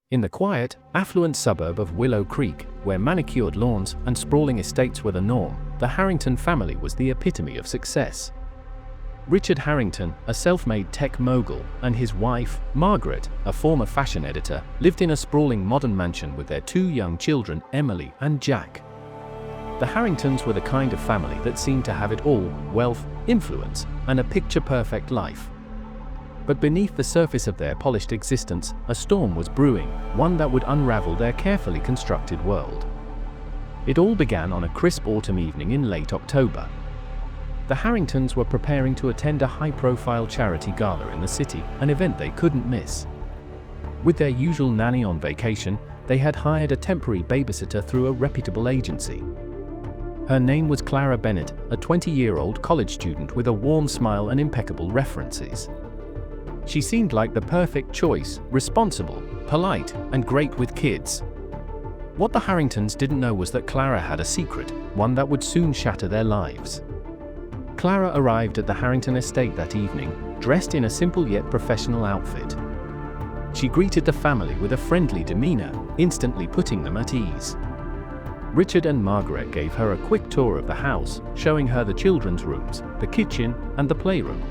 In the quiet, affluent suburb of Willow Creek, where manicured lawns and sprawling estates were the norm, the Harrington family was the epitome of success. Richard Harrington, a self-made tech mogul, and his wife, Margaret, a former fashion editor, lived in a sprawling modern mansion with their two young children, Emily and Jack. The Harringtons were the kind of family that seemed to have it all: wealth, influence, and a picture-perfect life. But beneath the surface of their polished existence, a storm was brewing, one that would unravel their carefully constructed world. It all began on a crisp autumn evening in late October. The Harringtons were preparing to attend a high-profile charity gala in the city, an event they couldn't miss. With their usual nanny on vacation, they had hired a temporary babysitter through a reputable agency. Her name was Clara Bennett, a 20-year-old college student with a warm smile and impeccable references. She seemed like the perfect choice: responsible, polite, and great with kids. What the Harringtons didn't know was that Clara had a secret, one that would soon shatter their lives. Clara arrived at the Harrington estate that evening, dressed in a simple yet professional outfit. She greeted the family with a friendly demeanor, instantly putting them at ease. Richard and Margaret gave her a quick tour of the house, showing her the children's rooms, the kitchen, and the playroom.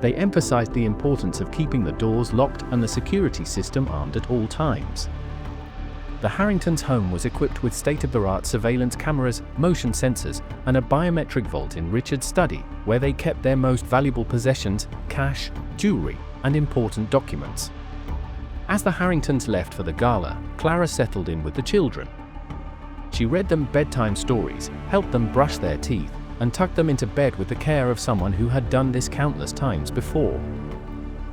They emphasized the importance of keeping the doors locked and the security system armed at all times. The Harringtons' home was equipped with state-of-the-art surveillance cameras, motion sensors, and a biometric vault in Richard's study, where they kept their most valuable possessions: cash, jewelry, and important documents. As the Harringtons left for the gala, Clara settled in with the children. She read them bedtime stories, helped them brush their teeth, and tucked them into bed with the care of someone who had done this countless times before.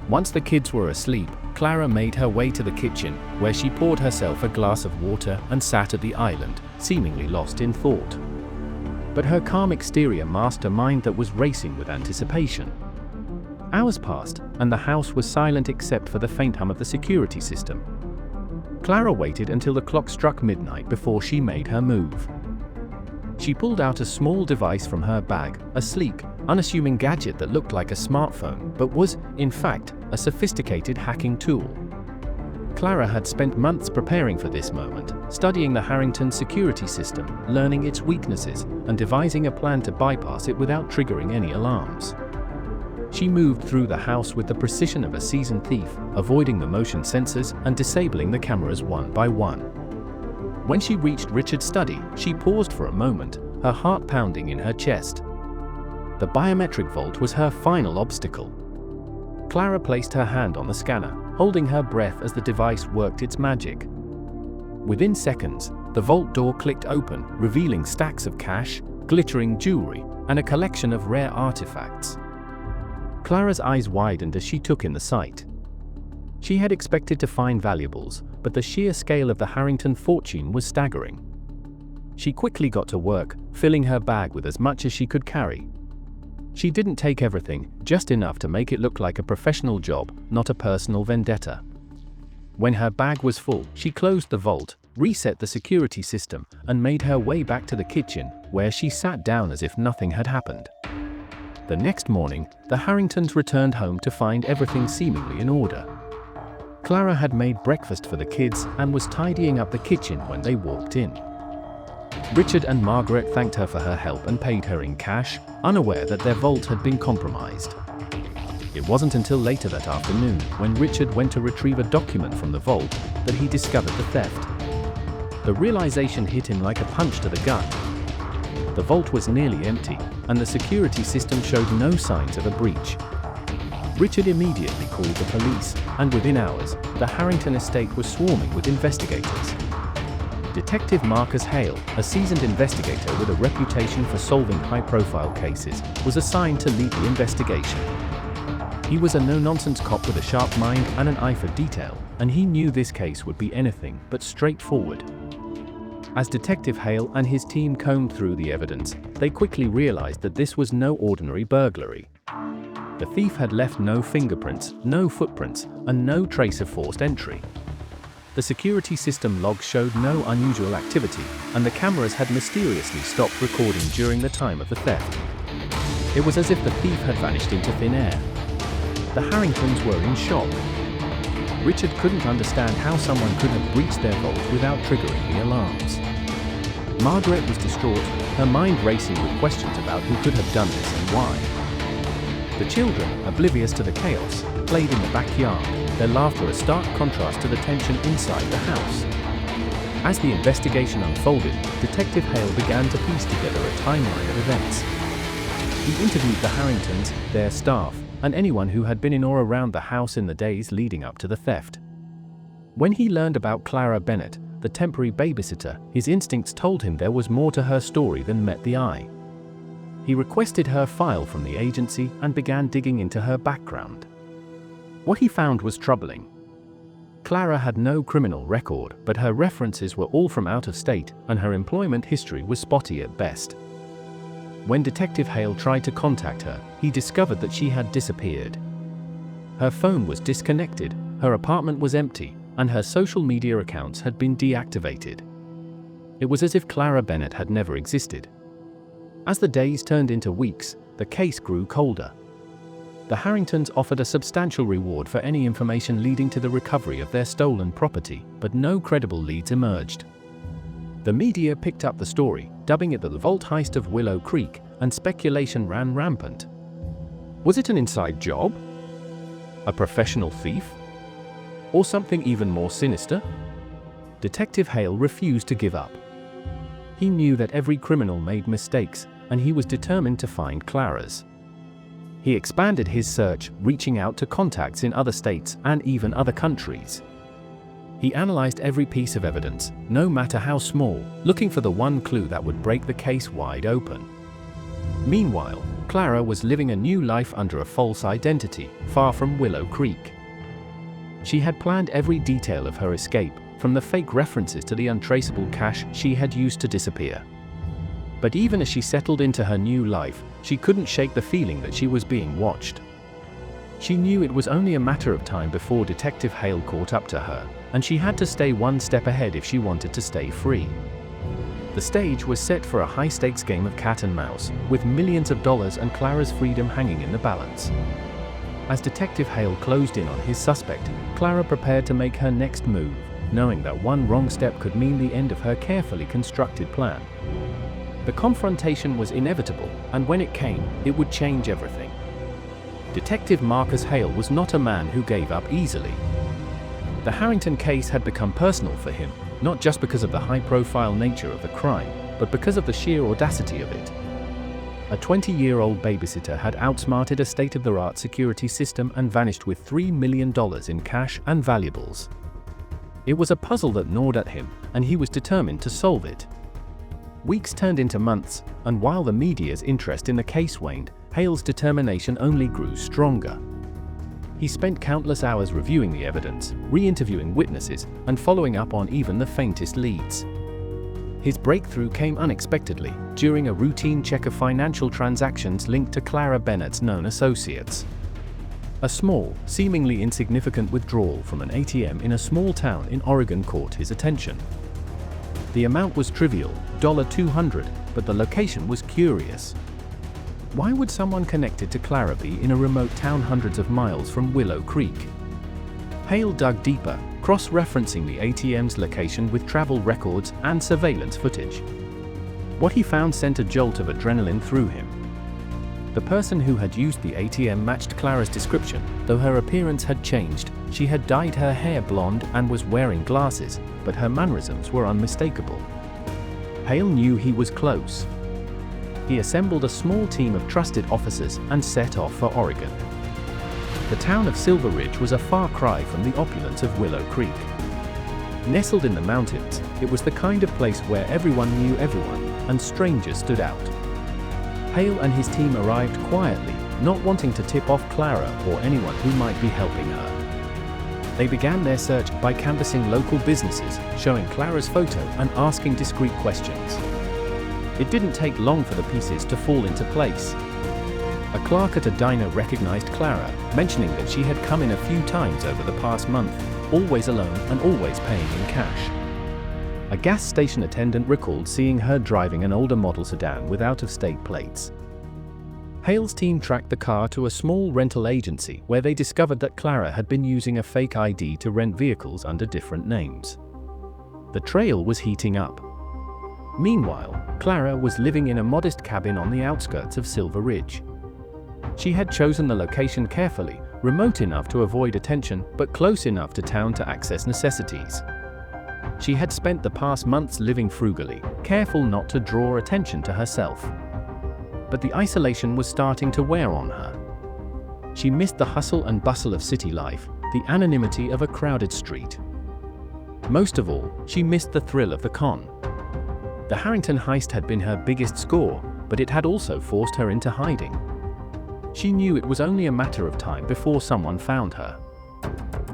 Once the kids were asleep, Clara made her way to the kitchen, where she poured herself a glass of water and sat at the island, seemingly lost in thought. But her calm exterior masked a mind that was racing with anticipation. Hours passed, and the house was silent except for the faint hum of the security system. Clara waited until the clock struck midnight before she made her move. She pulled out a small device from her bag, a sleek, unassuming gadget that looked like a smartphone but was, in fact, a sophisticated hacking tool. Clara had spent months preparing for this moment, studying the Harrington security system, learning its weaknesses, and devising a plan to bypass it without triggering any alarms. She moved through the house with the precision of a seasoned thief, avoiding the motion sensors and disabling the cameras one by one. When she reached Richard's study, she paused for a moment, her heart pounding in her chest. The biometric vault was her final obstacle. Clara placed her hand on the scanner, holding her breath as the device worked its magic. Within seconds, the vault door clicked open, revealing stacks of cash, glittering jewelry, and a collection of rare artifacts. Clara's eyes widened as she took in the sight. She had expected to find valuables, but the sheer scale of the Harrington fortune was staggering. She quickly got to work, filling her bag with as much as she could carry. She didn't take everything, just enough to make it look like a professional job, not a personal vendetta. When her bag was full, she closed the vault, reset the security system, and made her way back to the kitchen, where she sat down as if nothing had happened. The next morning, the Harringtons returned home to find everything seemingly in order. Clara had made breakfast for the kids and was tidying up the kitchen when they walked in. Richard and Margaret thanked her for her help and paid her in cash, unaware that their vault had been compromised. It wasn't until later that afternoon, when Richard went to retrieve a document from the vault, that he discovered the theft. The realization hit him like a punch to the gut. The vault was nearly empty, and the security system showed no signs of a breach. Richard immediately called the police, and within hours, the Harrington estate was swarming with investigators. Detective Marcus Hale, a seasoned investigator with a reputation for solving high-profile cases, was assigned to lead the investigation. He was a no-nonsense cop with a sharp mind and an eye for detail, and he knew this case would be anything but straightforward. As Detective Hale and his team combed through the evidence, they quickly realized that this was no ordinary burglary. The thief had left no fingerprints, no footprints, and no trace of forced entry. The security system logs showed no unusual activity, and the cameras had mysteriously stopped recording during the time of the theft. It was as if the thief had vanished into thin air. The Harringtons were in shock. Richard couldn't understand how someone could have breached their vault without triggering the alarms. Margaret was distraught, her mind racing with questions about who could have done this and why. The children, oblivious to the chaos, played in the backyard, their laughter a stark contrast to the tension inside the house. As the investigation unfolded, Detective Hale began to piece together a timeline of events. He interviewed the Harringtons, their staff, and anyone who had been in or around the house in the days leading up to the theft. When he learned about Clara Bennett, the temporary babysitter, his instincts told him there was more to her story than met the eye. He requested her file from the agency and began digging into her background. What he found was troubling. Clara had no criminal record, but her references were all from out of state, and her employment history was spotty at best. When Detective Hale tried to contact her, he discovered that she had disappeared. Her phone was disconnected, her apartment was empty, and her social media accounts had been deactivated. It was as if Clara Bennett had never existed. As the days turned into weeks, the case grew colder. The Harringtons offered a substantial reward for any information leading to the recovery of their stolen property, but no credible leads emerged. The media picked up the story, dubbing it the vault heist of Willow Creek, and speculation ran rampant. Was it an inside job? A professional thief? Or something even more sinister? Detective Hale refused to give up. He knew that every criminal made mistakes, and he was determined to find Clara's. He expanded his search, reaching out to contacts in other states and even other countries. He analyzed every piece of evidence, no matter how small, looking for the one clue that would break the case wide open. Meanwhile, Clara was living a new life under a false identity, far from Willow Creek. She had planned every detail of her escape, from the fake references to the untraceable cash she had used to disappear. But even as she settled into her new life, she couldn't shake the feeling that she was being watched. She knew it was only a matter of time before Detective Hale caught up to her, and she had to stay one step ahead if she wanted to stay free. The stage was set for a high-stakes game of cat and mouse, with millions of dollars and Clara's freedom hanging in the balance. As Detective Hale closed in on his suspect, Clara prepared to make her next move, knowing that one wrong step could mean the end of her carefully constructed plan. The confrontation was inevitable, and when it came, it would change everything. Detective Marcus Hale was not a man who gave up easily. The Harrington case had become personal for him, not just because of the high-profile nature of the crime, but because of the sheer audacity of it. A 20-year-old babysitter had outsmarted a state-of-the-art security system and vanished with $3 million in cash and valuables. It was a puzzle that gnawed at him, and he was determined to solve it. Weeks turned into months, and while the media's interest in the case waned, Hale's determination only grew stronger. He spent countless hours reviewing the evidence, re-interviewing witnesses, and following up on even the faintest leads. His breakthrough came unexpectedly, during a routine check of financial transactions linked to Clara Bennett's known associates. A small, seemingly insignificant withdrawal from an ATM in a small town in Oregon caught his attention. The amount was trivial, $200, but the location was curious. Why would someone connected to Clara be in a remote town hundreds of miles from Willow Creek? Hale dug deeper, cross-referencing the ATM's location with travel records and surveillance footage. What he found sent a jolt of adrenaline through him. The person who had used the ATM matched Clara's description, though her appearance had changed. She had dyed her hair blonde and was wearing glasses, but her mannerisms were unmistakable. Hale knew he was close. He assembled a small team of trusted officers and set off for Oregon. The town of Silver Ridge was a far cry from the opulence of Willow Creek. Nestled in the mountains, it was the kind of place where everyone knew everyone, and strangers stood out. Hale and his team arrived quietly, not wanting to tip off Clara or anyone who might be helping her. They began their search by canvassing local businesses, showing Clara's photo and asking discreet questions. It didn't take long for the pieces to fall into place. A clerk at a diner recognized Clara, mentioning that she had come in a few times over the past month, always alone and always paying in cash. A gas station attendant recalled seeing her driving an older model sedan with out-of-state plates. Hale's team tracked the car to a small rental agency where they discovered that Clara had been using a fake ID to rent vehicles under different names. The trail was heating up. Meanwhile, Clara was living in a modest cabin on the outskirts of Silver Ridge. She had chosen the location carefully, remote enough to avoid attention but close enough to town to access necessities. She had spent the past months living frugally, careful not to draw attention to herself. But the isolation was starting to wear on her. She missed the hustle and bustle of city life, the anonymity of a crowded street. Most of all, she missed the thrill of the con. The Harrington heist had been her biggest score, but it had also forced her into hiding. She knew it was only a matter of time before someone found her.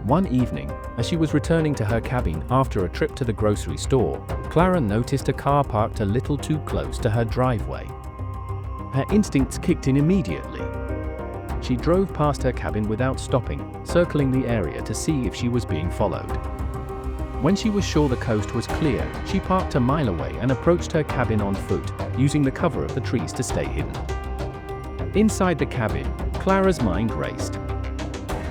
One evening, as she was returning to her cabin after a trip to the grocery store, Clara noticed a car parked a little too close to her driveway. Her instincts kicked in immediately. She drove past her cabin without stopping, circling the area to see if she was being followed. When she was sure the coast was clear, she parked a mile away and approached her cabin on foot, using the cover of the trees to stay hidden. Inside the cabin, Clara's mind raced.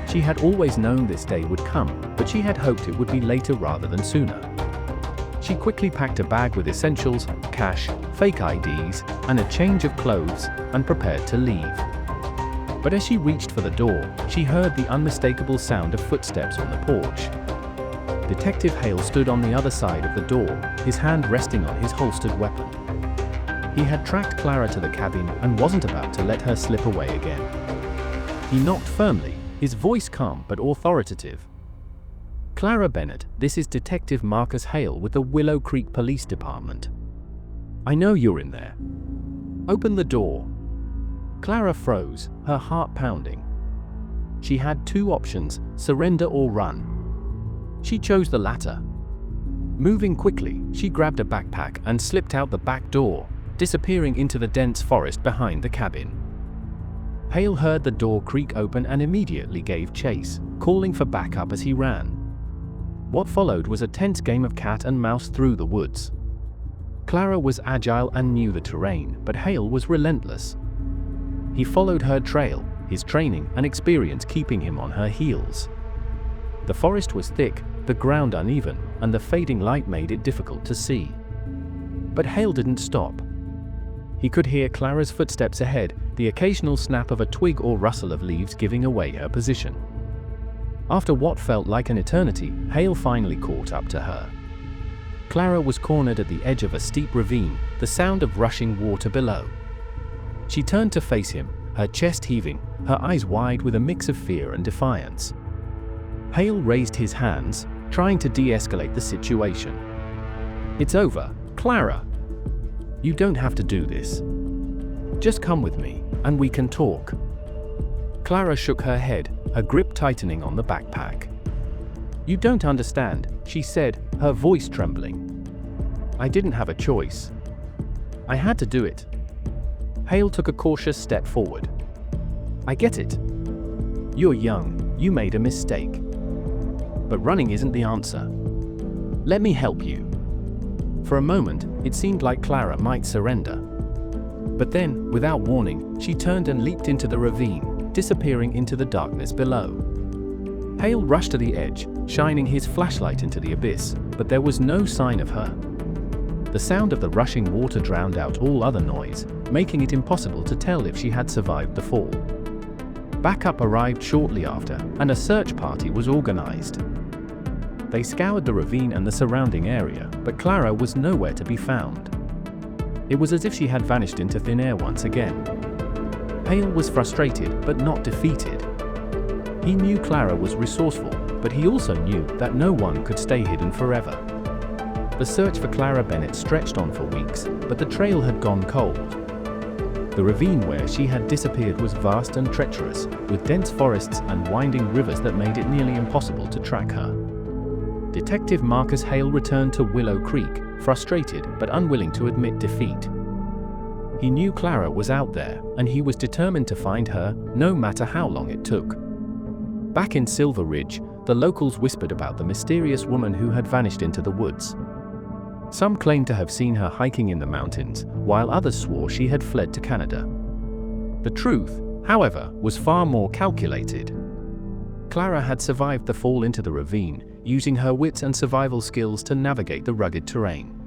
She had always known this day would come, but she had hoped it would be later rather than sooner. She quickly packed a bag with essentials, cash, fake IDs, and a change of clothes, and prepared to leave. But as she reached for the door, she heard the unmistakable sound of footsteps on the porch. Detective Hale stood on the other side of the door, his hand resting on his holstered weapon. He had tracked Clara to the cabin and wasn't about to let her slip away again. He knocked firmly, his voice calm but authoritative. "Clara Bennett, this is Detective Marcus Hale with the Willow Creek Police Department. I know you're in there. Open the door." Clara froze, her heart pounding. She had two options, surrender or run. She chose the latter. Moving quickly, she grabbed a backpack and slipped out the back door, disappearing into the dense forest behind the cabin. Hale heard the door creak open and immediately gave chase, calling for backup as he ran. What followed was a tense game of cat and mouse through the woods. Clara was agile and knew the terrain, but Hale was relentless. He followed her trail, his training and experience keeping him on her heels. The forest was thick, the ground uneven, and the fading light made it difficult to see. But Hale didn't stop. He could hear Clara's footsteps ahead, the occasional snap of a twig or rustle of leaves giving away her position. After what felt like an eternity, Hale finally caught up to her. Clara was cornered at the edge of a steep ravine, the sound of rushing water below. She turned to face him, her chest heaving, her eyes wide with a mix of fear and defiance. Hale raised his hands, trying to de-escalate the situation. "It's over, Clara. You don't have to do this. Just come with me, and we can talk." Clara shook her head, her grip tightening on the backpack. "You don't understand," she said, her voice trembling. "I didn't have a choice. I had to do it." Hale took a cautious step forward. "I get it. You're young, you made a mistake. But running isn't the answer. Let me help you." For a moment, it seemed like Clara might surrender. But then, without warning, she turned and leaped into the ravine, disappearing into the darkness below. Hale rushed to the edge, shining his flashlight into the abyss, but there was no sign of her. The sound of the rushing water drowned out all other noise, making it impossible to tell if she had survived the fall. Backup arrived shortly after, and a search party was organized. They scoured the ravine and the surrounding area, but Clara was nowhere to be found. It was as if she had vanished into thin air once again. Hale was frustrated, but not defeated. He knew Clara was resourceful, but he also knew that no one could stay hidden forever. The search for Clara Bennett stretched on for weeks, but the trail had gone cold. The ravine where she had disappeared was vast and treacherous, with dense forests and winding rivers that made it nearly impossible to track her. Detective Marcus Hale returned to Willow Creek, frustrated but unwilling to admit defeat. He knew Clara was out there, and he was determined to find her, no matter how long it took. Back in Silver Ridge, the locals whispered about the mysterious woman who had vanished into the woods. Some claimed to have seen her hiking in the mountains, while others swore she had fled to Canada. The truth, however, was far more calculated. Clara had survived the fall into the ravine, using her wits and survival skills to navigate the rugged terrain.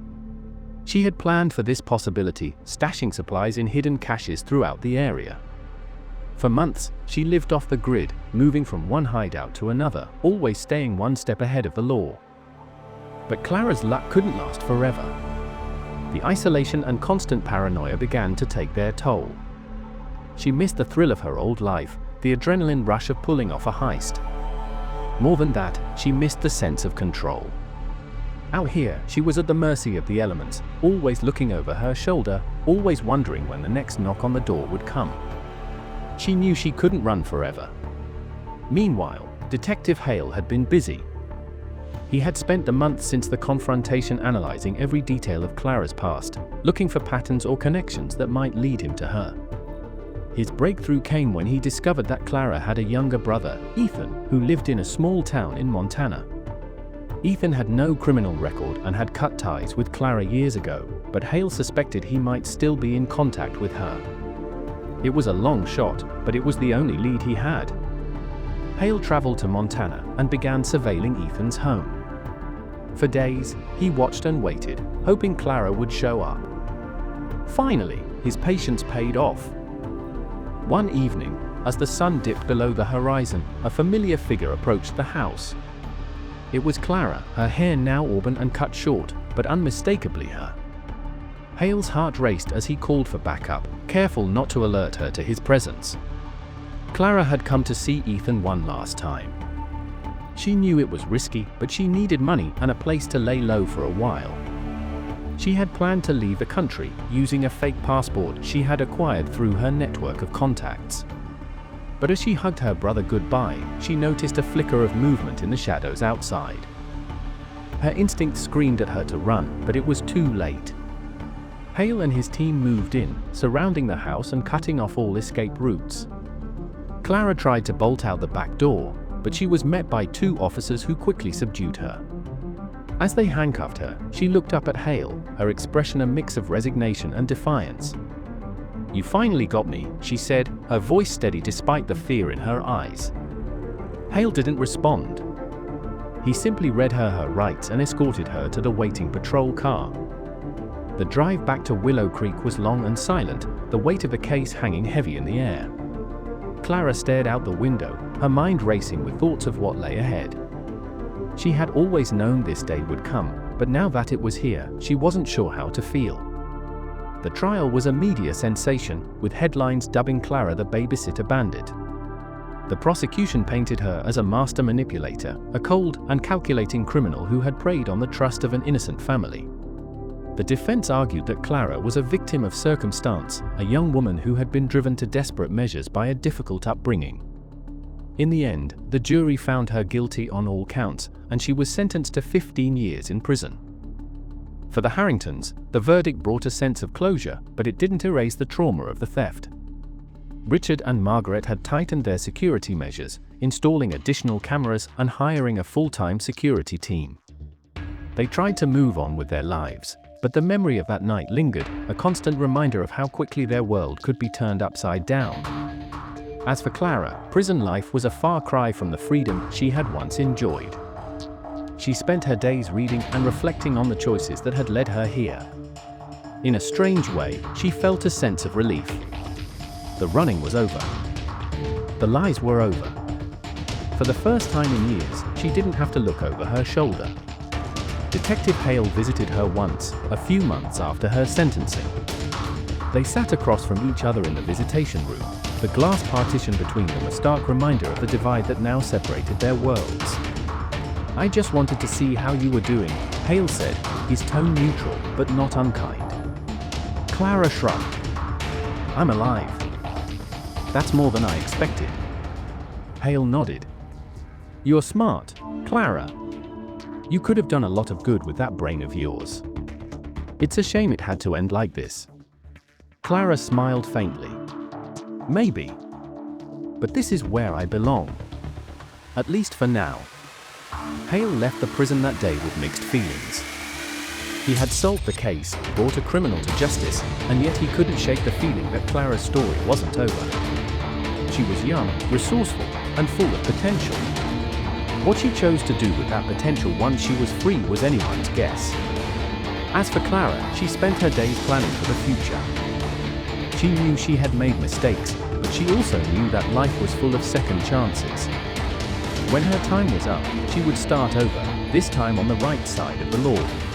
She had planned for this possibility, stashing supplies in hidden caches throughout the area. For months, she lived off the grid, moving from one hideout to another, always staying one step ahead of the law. But Clara's luck couldn't last forever. The isolation and constant paranoia began to take their toll. She missed the thrill of her old life, the adrenaline rush of pulling off a heist. More than that, she missed the sense of control. Out here, she was at the mercy of the elements, always looking over her shoulder, always wondering when the next knock on the door would come. She knew she couldn't run forever. Meanwhile, Detective Hale had been busy. He had spent the months since the confrontation analyzing every detail of Clara's past, looking for patterns or connections that might lead him to her. His breakthrough came when he discovered that Clara had a younger brother, Ethan, who lived in a small town in Montana. Ethan had no criminal record and had cut ties with Clara years ago, but Hale suspected he might still be in contact with her. It was a long shot, but it was the only lead he had. Hale traveled to Montana and began surveilling Ethan's home. For days, he watched and waited, hoping Clara would show up. Finally, his patience paid off. One evening, as the sun dipped below the horizon, a familiar figure approached the house. It was Clara, her hair now auburn and cut short, but unmistakably her. Hale's heart raced as he called for backup, careful not to alert her to his presence. Clara had come to see Ethan one last time. She knew it was risky, but she needed money and a place to lay low for a while. She had planned to leave the country, using a fake passport she had acquired through her network of contacts. But as she hugged her brother goodbye, she noticed a flicker of movement in the shadows outside. Her instinct screamed at her to run, but it was too late. Hale and his team moved in, surrounding the house and cutting off all escape routes. Clara tried to bolt out the back door, but she was met by two officers who quickly subdued her. As they handcuffed her, she looked up at Hale, her expression a mix of resignation and defiance. "You finally got me," she said, her voice steady despite the fear in her eyes. Hale didn't respond. He simply read her rights and escorted her to the waiting patrol car. The drive back to Willow Creek was long and silent, the weight of the case hanging heavy in the air. Clara stared out the window, her mind racing with thoughts of what lay ahead. She had always known this day would come, but now that it was here, she wasn't sure how to feel. The trial was a media sensation, with headlines dubbing Clara the Babysitter Bandit. The prosecution painted her as a master manipulator, a cold and calculating criminal who had preyed on the trust of an innocent family. The defense argued that Clara was a victim of circumstance, a young woman who had been driven to desperate measures by a difficult upbringing. In the end, the jury found her guilty on all counts, and she was sentenced to 15 years in prison. For the Harringtons, the verdict brought a sense of closure, but it didn't erase the trauma of the theft. Richard and Margaret had tightened their security measures, installing additional cameras and hiring a full-time security team. They tried to move on with their lives, but the memory of that night lingered, a constant reminder of how quickly their world could be turned upside down. As for Clara, prison life was a far cry from the freedom she had once enjoyed. She spent her days reading and reflecting on the choices that had led her here. In a strange way, she felt a sense of relief. The running was over. The lies were over. For the first time in years, she didn't have to look over her shoulder. Detective Hale visited her once, a few months after her sentencing. They sat across from each other in the visitation room, the glass partition between them a stark reminder of the divide that now separated their worlds. "I just wanted to see how you were doing," Hale said, his tone neutral but not unkind. Clara shrugged. "I'm alive." "That's more than I expected." Hale nodded. "You're smart, Clara. You could have done a lot of good with that brain of yours. It's a shame it had to end like this." Clara smiled faintly. "Maybe. But this is where I belong. At least for now." Hale left the prison that day with mixed feelings. He had solved the case, brought a criminal to justice, and yet he couldn't shake the feeling that Clara's story wasn't over. She was young, resourceful, and full of potential. What she chose to do with that potential once she was free was anyone's guess. As for Clara, she spent her days planning for the future. She knew she had made mistakes, but she also knew that life was full of second chances. When her time was up, she would start over, this time on the right side of the law.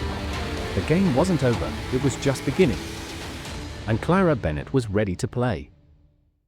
The game wasn't over, it was just beginning. And Clara Bennett was ready to play.